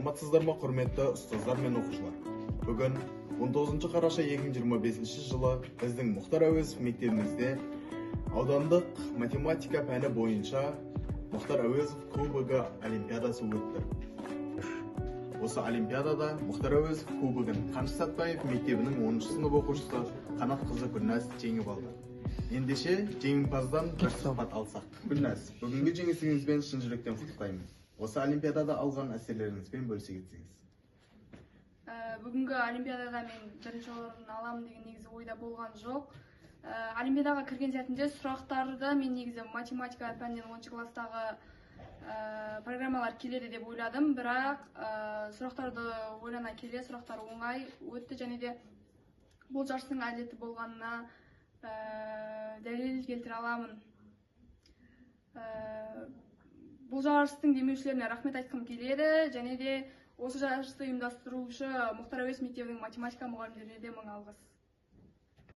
Саламатсыздар ма, құрметті ұстаздар мен оқушылар? Бүгін 19 қараша 2025 жылы біздің Мұхтар Әуезов мектебімізде аудандық математика пәні бойынша Мұхтар Әуезов кубогы олимпиадасы өтті. Осы олимпиадада Мұхтар Әуезов кубогын Қаныш Сәтбаев мектебінің 10 сынып оқушысы Қанатқызы Гүлназ жеңіп алды. Ендеше жеңімпаздан бір сұхбат алсақ. Гүлназ, бүгінгі жеңісіңізбен шын жүректен құттықтаймын. Осы олимпиадада алған әсерлеріңізбен бөлісе кетсеңіз. Бүгінгі олимпиадада мен бірінші орын аламын деген негізі ойда болған жоқ. Олимпиадаға кірген сәтінде сұрақтарды мен негізі математика пәнінен 10 класстағы программалар келеді деп ойладым, бірақ сұрақтарды ойлана келе сұрақтар оңай өтті, және де бұл жарыстың әділетті болғанына дәлел келтіре аламын. Бұл жарыстың демеушілеріне рахмет айтқым келеді, және де осы жарысты ұйымдастырушы Мұхтар Әуезов мектебінің математика мұғалімдеріне де мың алғыс.